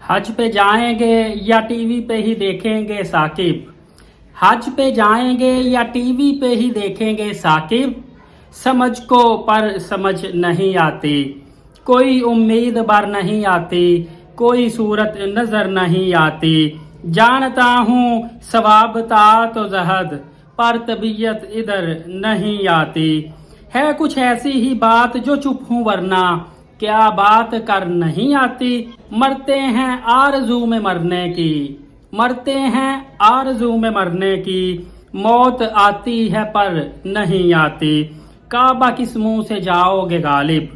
हज पे जाएंगे या टीवी पे ही देखेंगे साकिब। हज पे जाएंगे या टीवी पे ही देखेंगे साकिब। समझ को पर समझ नहीं आती, कोई उम्मीद बर नहीं आती, कोई सूरत नजर नहीं आती। जानता हूँ सवाब ता तो जहद, पर तबीयत इधर नहीं आती। है कुछ ऐसी ही बात जो चुप हूँ वरना क्या बात कर नहीं आती। मरते हैं आरज़ू में मरने की, मरते हैं आरज़ू में मरने की। मौत आती है पर नहीं आती। काबा किस मुंह से जाओगे गालिब,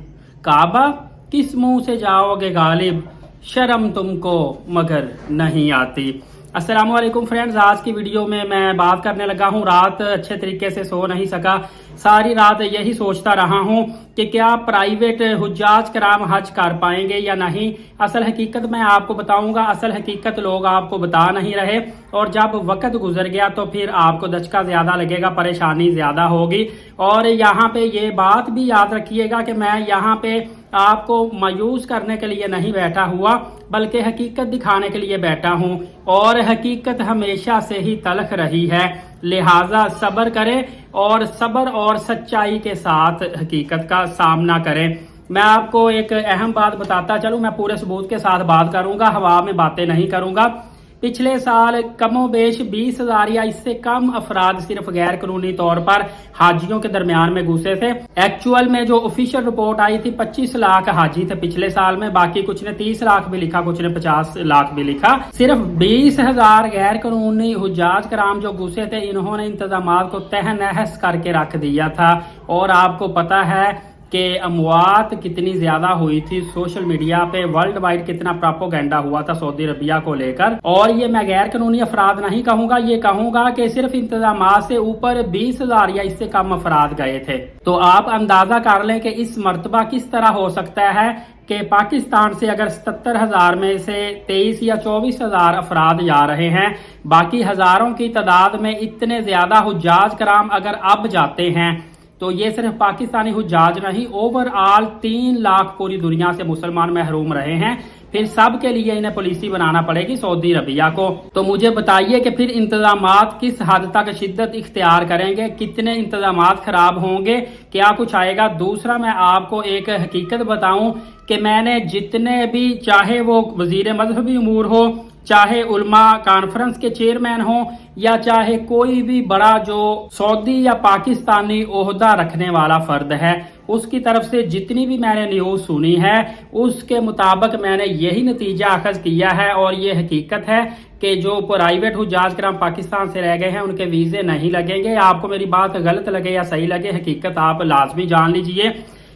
काबा किस मुंह से जाओगे गालिब। शर्म तुमको मगर नहीं आती। अस्सलामुअलैकुम फ्रेंड्स, आज की वीडियो में मैं बात करने लगा हूँ। रात अच्छे तरीके से सो नहीं सका, सारी रात यही सोचता रहा हूँ कि क्या प्राइवेट हुज्जाज कराम हज कर पाएंगे या नहीं। असल हकीकत मैं आपको बताऊंगा, असल हकीकत लोग आपको बता नहीं रहे, और जब वक्त गुजर गया तो फिर आपको दचका ज्यादा लगेगा, परेशानी ज्यादा होगी। और यहाँ पे ये बात भी याद रखिएगा कि मैं यहाँ पे आपको मायूस करने के लिए नहीं बैठा हुआ, बल्कि हकीकत दिखाने के लिए बैठा हूँ। और हकीकत हमेशा से ही तलख रही है, लिहाजा सब्र करें और सब्र और सच्चाई के साथ हकीकत का सामना करें। मैं आपको एक अहम बात बताता चलूं, मैं पूरे सबूत के साथ बात करूंगा, हवा में बातें नहीं करूंगा। पिछले साल कमोबेश 20,000 या इससे कम अफराद सिर्फ गैर कानूनी तौर पर हाजियों के दरमियान में घुसे थे। एक्चुअल में जो ऑफिशियल रिपोर्ट आई थी 25 लाख हाजी थे पिछले साल में, बाकी कुछ ने 30 लाख भी लिखा, कुछ ने 50 लाख भी लिखा। सिर्फ 20,000 गैर कानूनी हुज्जाज कराम जो घुसे थे, इन्होंने इंतजामात को तह नहस करके रख दिया था। और आपको पता है कि अमवात कितनी ज्यादा हुई थी, सोशल मीडिया पे वर्ल्ड वाइड कितना प्रोपोगेंडा हुआ था सऊदी अरबिया को लेकर। और ये मैं गैर कानूनी अफराद नहीं कहूंगा, ये कहूंगा कि सिर्फ इंतजामात से ऊपर 20,000 या इससे कम अफराद गए थे। तो आप अंदाजा कर लें कि इस मर्तबा किस तरह हो सकता है कि पाकिस्तान से अगर 77,000 में से 23 या 24,000 अफराद जा रहे हैं, बाकी हजारों की तादाद में इतने ज्यादा हुज्जाज कराम अगर अब जाते हैं, तो ये सिर्फ पाकिस्तानी हुज्जाज नहीं, ओवरऑल 3 लाख पूरी दुनिया से मुसलमान महरूम रहे हैं। फिर सब के लिए इन्हें पॉलिसी बनाना पड़ेगी सऊदी अरबिया को। तो मुझे बताइए कि फिर इंतजामात किस हद तक शिद्दत इख्तियार करेंगे, कितने इंतजामात खराब होंगे, क्या कुछ आएगा। दूसरा, मैं आपको एक हकीकत बताऊं कि मैंने जितने भी, चाहे वो वजीर मजहबी उमूर हो, चाहे उलमा कॉन्फ्रेंस के चेयरमैन हो, या चाहे कोई भी बड़ा जो सऊदी या पाकिस्तानी ओहदा रखने वाला फर्द है, उसकी तरफ से जितनी भी मैंने न्यूज सुनी है, उसके मुताबिक मैंने यही नतीजा अखज किया है। और ये हकीकत है कि जो प्राइवेट हुज्जाज कराम पाकिस्तान से रह गए हैं, उनके वीजे नहीं लगेंगे। आपको मेरी बात गलत लगे या सही लगे, हकीकत आप लाजमी जान लीजिए।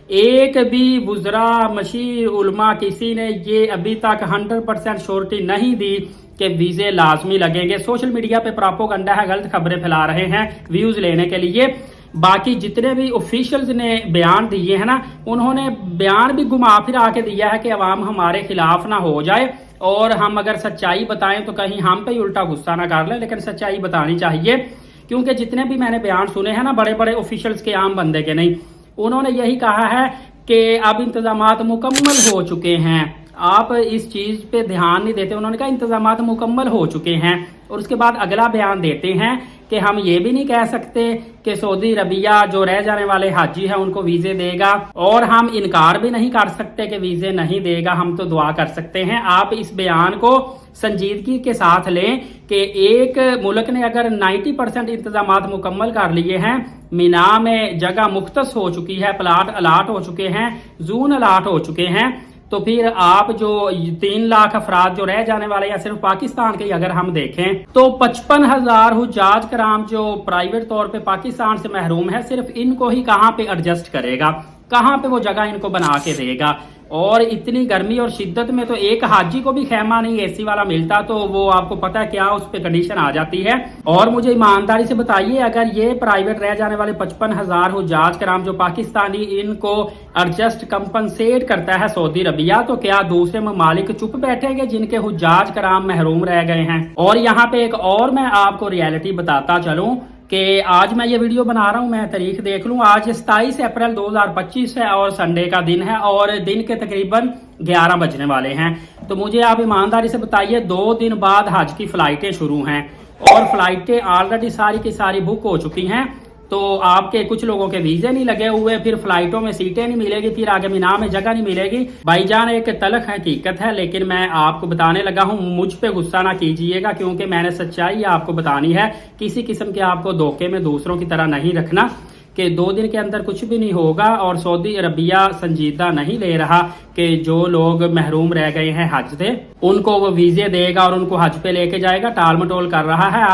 एक भी वुज़रा, मशीर, उलमा, किसी ने ये अभी तक 100% श्योरिटी नहीं दी कि वीजे लाजमी लगेंगे। सोशल मीडिया पे प्रोपेगेंडा है, गलत खबरें फैला रहे हैं व्यूज लेने के लिए। बाकी जितने भी ऑफिशियल्स ने बयान दिए हैं ना, उन्होंने बयान भी घुमा फिरा के दिया है कि अवाम हमारे खिलाफ ना हो जाए, और हम अगर सच्चाई बताएं तो कहीं हम पे ही उल्टा गुस्सा ना कर ले, लेकिन सच्चाई बतानी चाहिए। क्योंकि जितने भी मैंने बयान सुने हैं ना, बड़े बड़े ऑफिशियल्स के, आम बंदे के नहीं, उन्होंने यही कहा है कि अब इंतजामात मुकम्मल हो चुके हैं। आप इस चीज पे ध्यान नहीं देते, उन्होंने कहा इंतजामात मुकम्मल हो चुके हैं। और उसके बाद अगला बयान देते हैं कि हम ये भी नहीं कह सकते कि सऊदी अरबिया जो रह जाने वाले हाजी हैं उनको वीजे देगा, और हम इनकार भी नहीं कर सकते कि वीजे नहीं देगा, हम तो दुआ कर सकते हैं। आप इस बयान को संजीदगी के साथ लें कि एक मुल्क ने अगर 90% इंतजामात मुकम्मल कर लिए हैं, मीना में जगह मुख्तस हो चुकी है, प्लाट अलाट हो चुके हैं, जून अलाट हो चुके हैं, तो फिर आप जो 3 लाख अफराद जो रह जाने वाले हैं सिर्फ पाकिस्तान के, अगर हम देखें तो 55,000 हुज्जाज कराम जो प्राइवेट तौर पे पाकिस्तान से महरूम है, सिर्फ इनको ही कहाँ पे एडजस्ट करेगा, कहाँ पे वो जगह इनको बना के देगा। और इतनी गर्मी और शिद्दत में तो एक हाजी को भी खैमा नहीं एसी वाला मिलता, तो वो आपको पता है क्या उस पर कंडीशन आ जाती है। और मुझे ईमानदारी से बताइए, अगर ये प्राइवेट रह जाने वाले 55,000 हुज्जाज कराम जो पाकिस्तानी, इनको एडजस्ट कंपनसेट करता है सऊदी अरबिया, तो क्या दूसरे ममालिक चुप बैठेंगे जिनके हुज्जाज कराम महरूम रह गए हैं। और यहाँ पे एक और मैं आपको रियलिटी बताता चलूं कि आज मैं ये वीडियो बना रहा हूँ, मैं तारीख देख लूँ, आज 27 अप्रैल 2025 है और संडे का दिन है, और दिन के तकरीबन 11 बजने वाले हैं। तो मुझे आप ईमानदारी से बताइए 2 दिन बाद हज की फ्लाइटें शुरू हैं और फ्लाइटें ऑलरेडी सारी की सारी बुक हो चुकी हैं। तो आपके कुछ लोगों के वीजे नहीं लगे हुए, फिर फ्लाइटों में सीटें नहीं मिलेगी, फिर आगे मीना में जगह नहीं मिलेगी। भाईजान एक तलख हकीकत है, लेकिन मैं आपको बताने लगा हूं, मुझ पे गुस्सा ना कीजिएगा क्योंकि मैंने सच्चाई आपको बतानी है। किसी किस्म के आपको धोखे में दूसरों की तरह नहीं रखना कि 2 दिन के अंदर कुछ भी नहीं होगा। और सऊदी अरबिया संजीदा नहीं ले रहा कि जो लोग महरूम रह गए हैं हज से उनको वो वीजे देगा और उनको हज पे लेके जाएगा, टाल मटोल कर रहा है।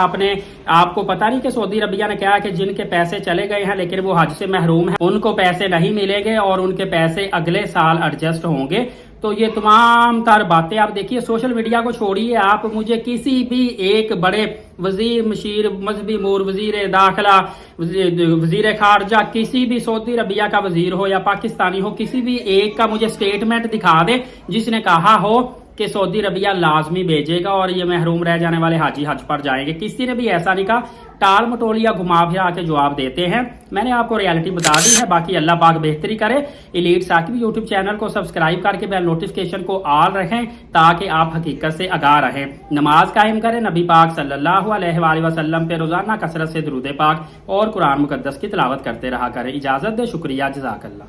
आपको पता नहीं कि सऊदी अरबिया ने कहा कि जिनके पैसे चले गए हैं लेकिन वो हज से महरूम हैं उनको पैसे नहीं मिलेंगे और उनके पैसे अगले साल एडजस्ट होंगे। तो ये तमाम तर बातें आप देखिए, सोशल मीडिया को छोड़िए, आप मुझे किसी भी एक बड़े वजीर, मशीर, मजहबी मूर, वजीर दाखिला, वजीर खारजा, किसी भी सऊदी अरबिया का वजीर हो या पाकिस्तानी हो, किसी भी एक का मुझे स्टेटमेंट दिखा दे जिसने कहा हो कि सऊदी अरबिया लाजमी भेजेगा और ये महरूम रह जाने वाले हाजी हज पर जाएंगे। किसी ने भी ऐसा नहीं कहा। टाल मटोलिया घुमा फिरा के जवाब देते हैं। मैंने आपको रियलिटी बता दी है, बाकी अल्लाह पाक बेहतरी करे। एलीट साकिब यूट्यूब चैनल को सब्सक्राइब करके बेल नोटिफिकेशन को ऑल रखें ताकि आप हकीकत से आगाह रहें। नमाज कायम करें, नबी पाक सल्लल्लाहु अलैहि वसल्लम पे रोजाना कसरत से दुरूद पाक और कुरान मुकद्दस की तिलावत करते रहा करें। इजाजत दे, शुक्रिया, जज़ाकल्लाह।